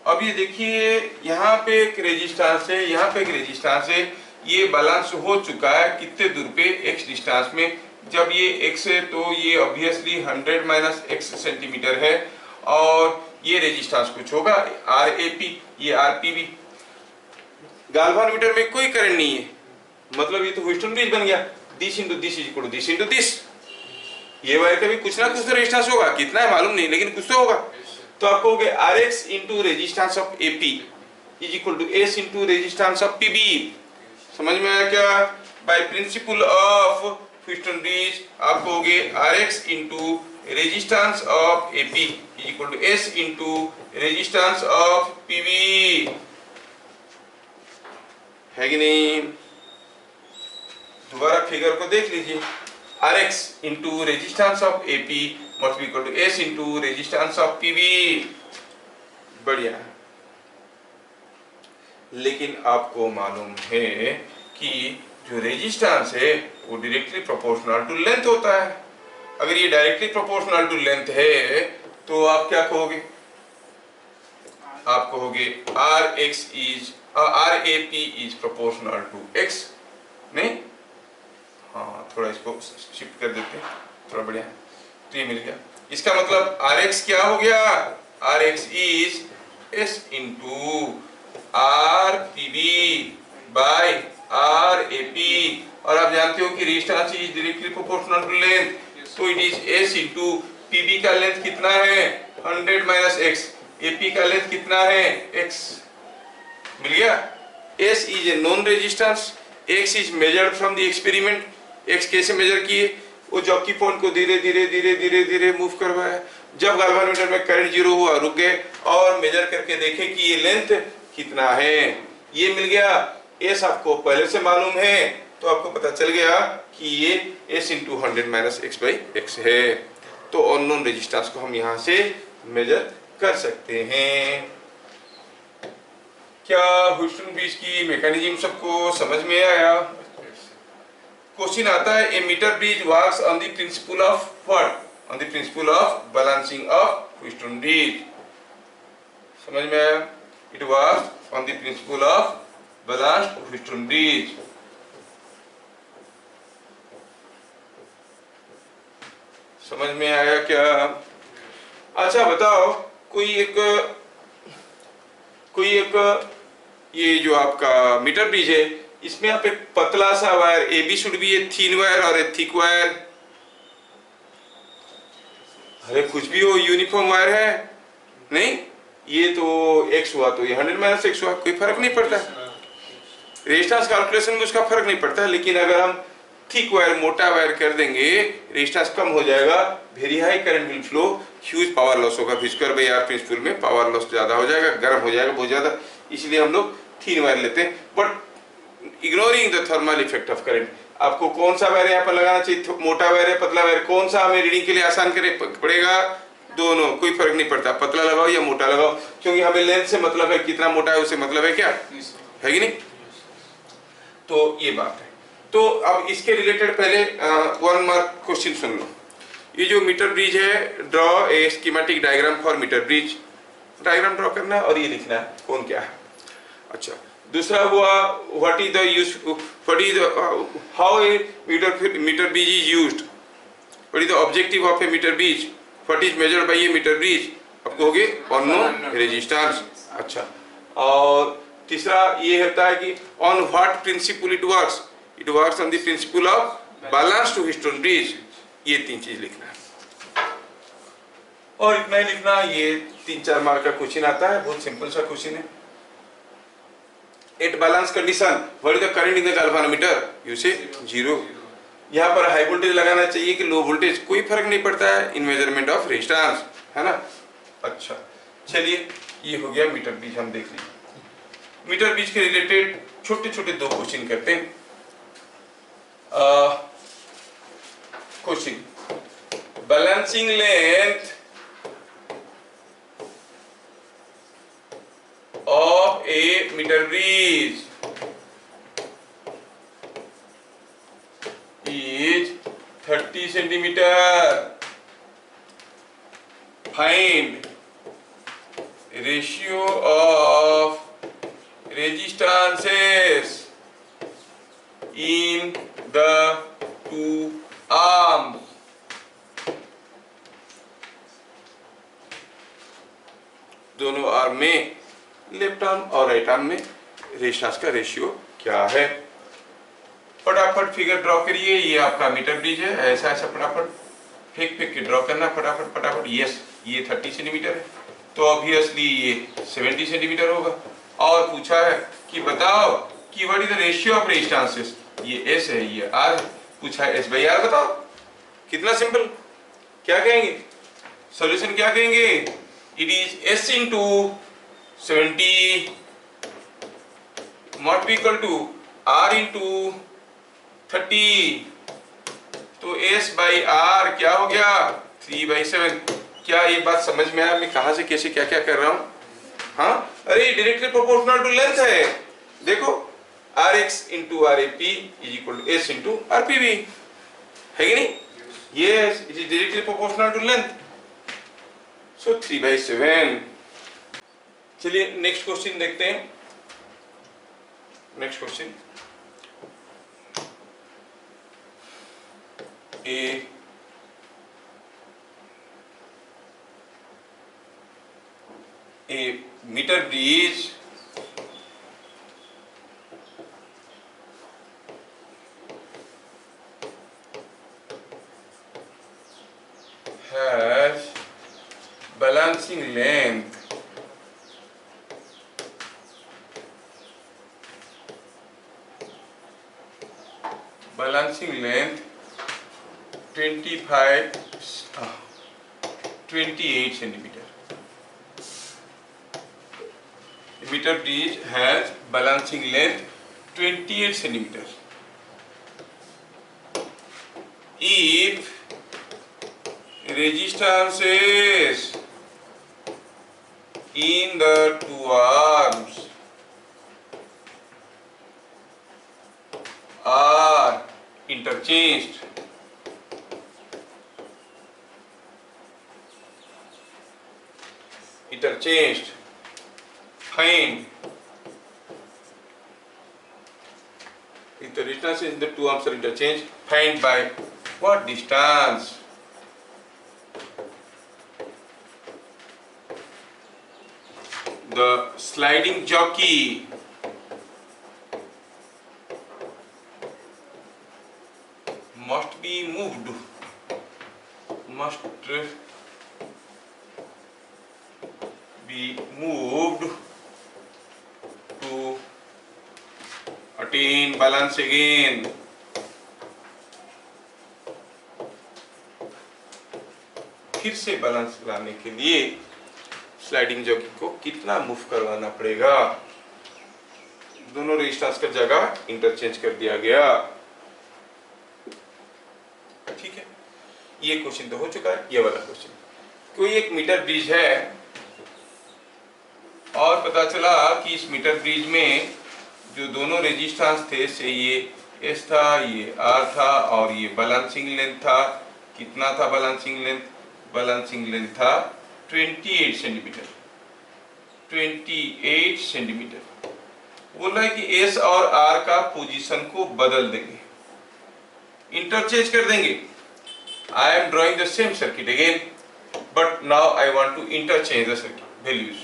अब ये देखिए, यहाँ पे एक रेजिस्टेंस है, यहाँ पे एक रेजिस्टेंस है, ये बैलेंस हो चुका है कितने दूर पे? x डिस्टेंस में। जब ये x है तो ये ऑब्वियसली 100 माइनस x सेंटीमीटर है, और ये रेजिस्टेंस कुछ होगा RAP, ये RPB। गाल्वानोमीटर में कोई करंट नहीं है, मतलब ये तो व्हीटस्टोन ब्रिज बन गया। This into this is equal to this into this. ये वायर का भी कुछ ना कुछ तो रेजिस्टेंस होगा, कितना है मालूम नहीं, लेकिन कुछ तो होगा। तो आप कहोगे RX into resistance of AP is equal to S into resistance of PB। समझ में आया क्या? By principle of Wheatstone bridge आप कहोगे RX into resistance of AP is equal to S into resistance of PB। है कि नहीं? दोबारा फिगर को देख लीजिए, RX into resistance of AP must be equal to S into resistance of PB। बढ़िया। लेकिन आपको मालूम है कि जो रेजिस्टेंस है वो डायरेक्टली प्रोपोर्शनल टू लेंथ होता है। अगर ये डायरेक्टली प्रोपोर्शनल टू लेंथ है तो आप क्या कहोगे? आप कहोगे RAP is proportional to X। नहीं? हाँ, थोड़ा इसको शिफ्ट कर देते हैं, थोड़ा बढ़िया। तो ये मिल गया। इसका मतलब RX क्या हो गया? RX is S into RPB by RAP। और आप जानते हो कि resistance is directly proportional to length, तो it is S into PB का लेंथ कितना है? 100 माइनस X। AP का लेंथ कितना है? X। मिल गया। S is a known resistance, X is measured from the experiment. X कैसे मेजर किए? वो जॉकी पॉइंट को धीरे धीरे धीरे धीरे धीरे मूव करवाया। जब गाल्वानोमीटर में करंट जीरो हुआ, रुक गए और मेजर करके देखे कि ये लेंथ कितना है। ये मिल गया। S आपको पहले से मालूम है, तो आपको पता चल गया कि ये S into 100 minus X by X है। तो अननोन रेजिस्टेंस को हम यहाँ से मेजर कर सकते हैं। क्या व्हीटस्टोन ब्रिज की मैकेनिज्म सबको समझ में आया? क्वेश्चन आता है, a metre bridge works on the principle of what? On the principle of balancing of Wheatstone bridge. समझ में आया? It works on the principle of balanced Wheatstone bridge. समझ में आया क्या? अच्छा बताओ, कोई एक ये जो आपका मीटर ब्रिज है, इसमें आप एक पतला सा wire, AB should be a thin wire और ए थिक वायर। अरे कुछ भी हो, यूनिफॉर्म वायर है नहीं? ये तो X हुआ तो ये 100 माइनस X हुआ, कोई फर्क नहीं पड़ता। रेजिस्टेंस कैलकुलेशन में उसका फर्क नहीं पड़ता। लेकिन अगर हम थिक वायर, मोटा वायर कर देंगे, रेजिस्टेंस कम हो जाएगा, very high current will flow, huge power loss होगा। V² बाई R प्रिंसिपल में पावर लॉस ज्यादा हो जाएगा, गर्म हो जाएगा बहुत ज्यादा। इसलिए हम लोग थिन वायर लेते हैं, but ignoring the thermal effect of current. आपको कौन सा वायर यहाँ पर लगाना चाहिए? मोटा वायर है, पतला वायर? कौन सा हमें रीडिंग के लिए आसान करे पड़ेगा? दोनों, कोई फर्क नहीं पड़ता, पतला लगाओ या मोटा लगाओ, क्योंकि हमें लेंथ से मतलब है, कितना मोटा है उससे मतलब है, क्या है कि नहीं? तो ये बात है। तो अब इसके रिलेटेड पहले 1 मार्क क्वेश्चन सुन लो। ये जो मीटर ब्रिज है, draw a schematic diagram for metre bridge. Diagram draw करना है और ये लिखना है कौन क्या है। अच्छा, दूसरा हुआ what is the use, what is how a metre bridge is used, what is the objective of a metre bridge, what is measured by a metre bridge. अब कहोगे अननोन रेजिस्टेंस। अच्छा, और तीसरा ये होता है कि on what principal it works, it works on the principle of balanced Wheatstone bridge. ये 3 चीज लिखना है और इतना ही लिखना। ये 3-4 मार्क का क्वेश्चन आता है, बहुत सिंपल सा क्वेश्चन है। At balance condition what is the current in the galvanometer? You say 0। यहाँ पर हाई वोल्टेज लगाना चाहिए कि लो वोल्टेज, कोई फर्क नहीं पड़ता है इन मेजरमेंट ऑफ रेजिस्टेंस, है ना। अच्छा चलिए, ये हो गया मीटर ब्रिज, हम देख लीजिए। मीटर ब्रिज के रिलेटेड छोटे छोटे 2 क्वेश्चन करते हैं। Question, balancing length of a meter bridge is 30 centimeter. Find ratio of resistances in the two arms. दोनों आर्म में, लेफ्ट आर्म और राइट आर्म में रेजिस्टेंस का रेशियो क्या है? फटाफट फिगर ड्रॉ करिए। ये आपका मीटर ब्रिज है, ऐसा ऐसा फटाफट फेंक के ड्रॉ करना, फटाफट फटाफट। यस, ये 30 सेंटीमीटर है तो ऑब्वियसली ये 70 सेंटीमीटर होगा। और पूछा है कि बताओ कि what is the ratio of resistances, ये एस है ये आर है। पूछा है एस बाई आर बताओ। कितना सिंपल, क्या कहेंगे? सॉल्यूशन क्या कहेंगे? It is S into 70 must be equal to R into 30। तो एस बाई आर क्या हो गया? 3/7। क्या ये बात समझ में आया मैं कहां से कैसे क्या क्या कर रहा हूं? हाँ, अरे डायरेक्टली प्रोपोर्शनल टू लेंथ है। देखो R X into R A P is equal to S into R P B, है कि नहीं? Yes, it is directly proportional to length. So 3/7। चलिए नेक्स्ट क्वेश्चन देखते हैं। Next question, a meter bridge has balancing length balancing length 28 centimeter. The meter bridge has balancing length 28 centimeter. If resistances in the two arms are interchanged, find if the resistance in the two arms are interchanged, find by what distance the sliding jockey must be moved, to attain balance again. फिर से balance लाने के लिए sliding jockey को कितना move करवाना पड़ेगा? दोनों रेजिस्टेंस का जगह इंटरचेंज कर दिया गया। ठीक है, ये क्वेश्चन तो हो चुका है। ये वाला क्वेश्चन, कोई एक मीटर ब्रिज है और पता चला कि इस मीटर ब्रिज में जो दोनों रेजिस्टेंस थे से ये एस था, ये आर था और ये बैलेंसिंग लेंथ था। कितना था बैलेंसिंग लेंथ? बैलेंसिंग लेंथ था 28 सेंटीमीटर। 28 सेंटीमीटर। बोला है कि एस और आर का पोजीशन को बदल देंगे, इंटरचेंज कर देंगे। I am drawing the same circuit again, but now I want to interchange the circuit values.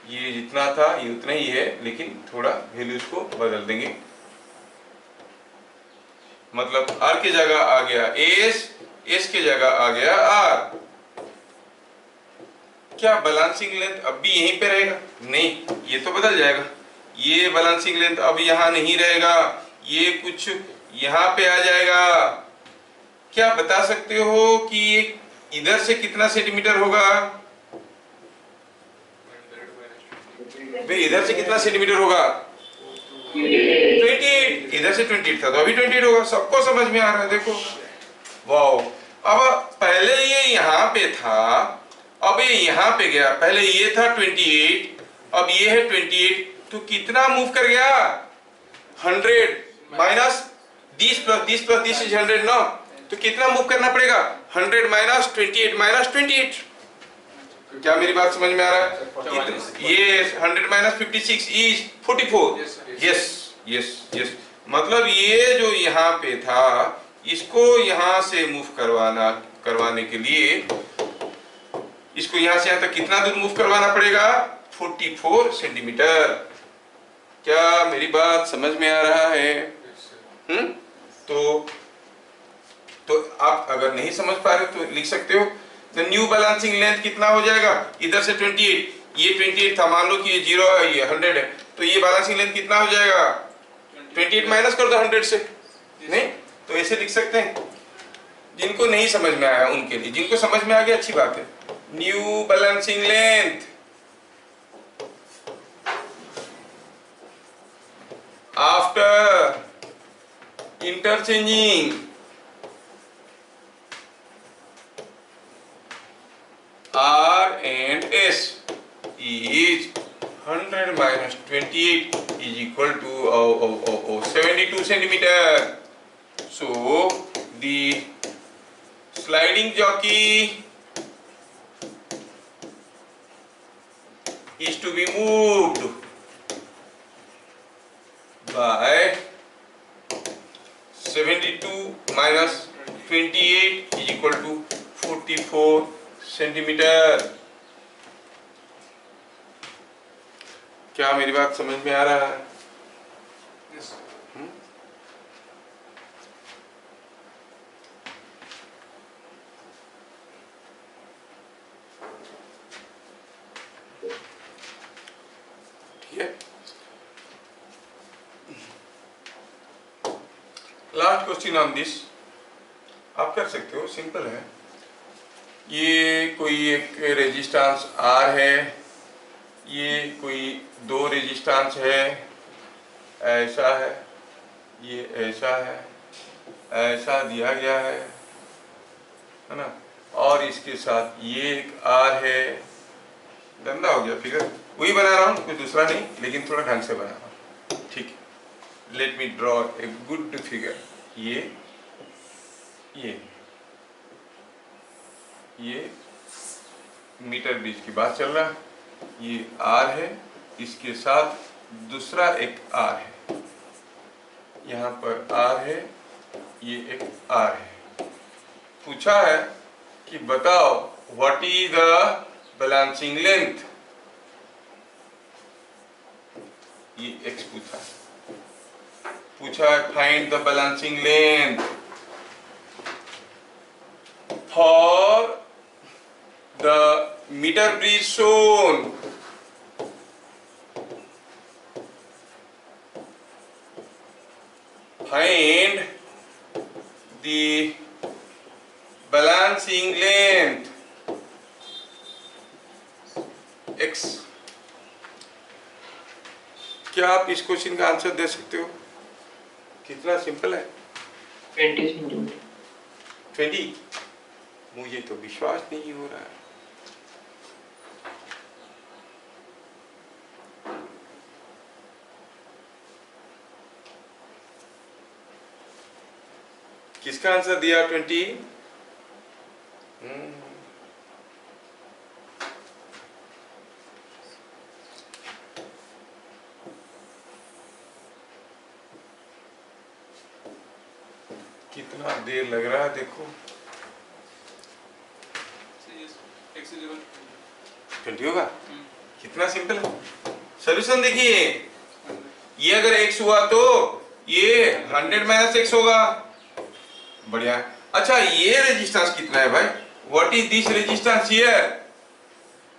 ये जितना था ये उतना ही है, लेकिन थोड़ा वैल्यूज को बदल देंगे। मतलब R की जगह आ गया S, S की जगह आ गया R। क्या बैलेंसिंग लेंथ अब भी यहीं पे रहेगा? नहीं, ये तो बदल जाएगा। ये बैलेंसिंग लेंथ अब यहाँ नहीं रहेगा, ये कुछ यहाँ पे आ जाएगा। क्या बता सकते हो कि इधर से कितना सेंटीमीटर होगा? भाई इधर से कितना सेंटीमीटर होगा? 28। इधर से 28 था तो अभी 28 होगा। सबको समझ में आ रहा है? देखो, वाओ, अब पहले ये यहाँ पे था, अब ये यहाँ पे गया, पहले ये था 28, अब ये है 28, तो कितना मूव कर गया? 100 माइनस 10 प्लस 10 प्लस 10 इज 100 ना, तो कितना मूव करना पड़ेगा? 100 माइनस 28 माइनस 28। क्या मेरी बात समझ में आ रहा है? ये 100 minus 56 is 44। Yes yes yes, मतलब ये जो यहाँ पे था इसको यहाँ से मूव करवाने के लिए इसको यहाँ से यहाँ तक कितना दूर मूव करवाना पड़ेगा? 44 सेंटीमीटर। क्या मेरी बात समझ में आ रहा है? तो आप अगर नहीं समझ पा रहे तो लिख सकते हो द न्यू बैलेंसिंग लेंथ कितना हो जाएगा? इधर से 28, ये 28 था, मान लो कि ये 0 है, ये 100 है, तो ये बैलेंसिंग लेंथ कितना हो जाएगा? 28 माइनस कर दो 100 से। नहीं तो ऐसे लिख सकते हैं। जिनको नहीं समझ में आया उनके लिए, जिनको समझ में आ गया अच्छी बात है। New balancing length after interchanging R and S is 100 minus 28 is equal to 72 centimeter. So the sliding jockey is to be moved by 72 minus 28 is equal to 44 centimetre. क्या मेरी बात समझ में आ रहा है? ठीक है। लास्ट क्वेश्चन ऑन दिस आप कर सकते हो, सिंपल है। ये कोई एक रेजिस्टेंस R है, ये कोई दो रेजिस्टेंस है, ऐसा है, ये ऐसा है, ऐसा दिया गया है ना, और इसके साथ ये एक R है। गंदा हो गया फिगर, वही बना रहा हूँ, कोई दूसरा नहीं, लेकिन थोड़ा ढंग से बना रहा हूँ। ठीक है, let me draw a good figure. ये मीटर ब्रिज की बात चल रहा है, ये R है, इसके साथ दूसरा एक R है, यहाँ पर R है, ये एक R है। पूछा है कि बताओ what is the balancing length, ये X पूछा है find the balancing length for the meter bridge shown find the balancing length x। क्या आप इस क्वेश्चन का आंसर दे सकते हो? कितना सिंपल है। 20 सेंटीमीटर। 20? मुझे तो विश्वास नहीं हो रहा है। किसका आंसर दिया 20? कितना देर लग रहा है देखो। 20 होगा? कितना सिंपल है। सॉल्यूशन देखिए, ये अगर x हुआ तो ये 100 माइनस x होगा। बढ़िया। अच्छा ये रेजिस्टेंस कितना है भाई? What is this resistance here?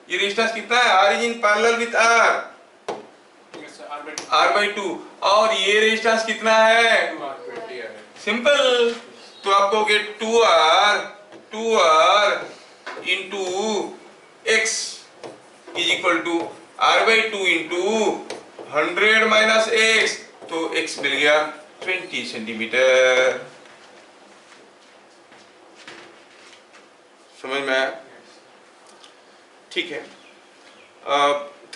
ये रेजिस्टेंस कितना है? R is in parallel with R, R/2। और ये रेजिस्टेंस कितना है? सिंपल, तो आप कहोगे 2R into x is equal to R/2 into 100 minus x, तो x मिल गया 20 सेंटीमीटर। समझ में आया? ठीक है,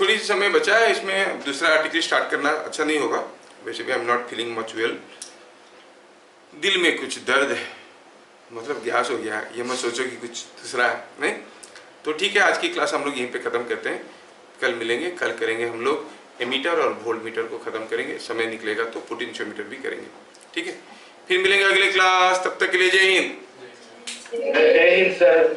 थोड़ी सी समय बचा है, इसमें दूसरा आर्टिकल स्टार्ट करना अच्छा नहीं होगा। वैसे भी I am not feeling much well, दिल में कुछ दर्द है, मतलब गैस हो गया, ये मत सोचो कि कुछ दूसरा है, नहीं। तो ठीक है, आज की क्लास हम लोग यहीं पे ख़त्म करते हैं, कल मिलेंगे, कल करेंगे हम लोग एमीटर और वोल्ट मीटर को ख़त्म करेंगे, समय निकलेगा तो पोटेंशियोमीटर भी करेंगे, ठीक है। फिर मिलेंगे अगले क्लास, तब तक के लिए जय हिंद। जय हिंद सर।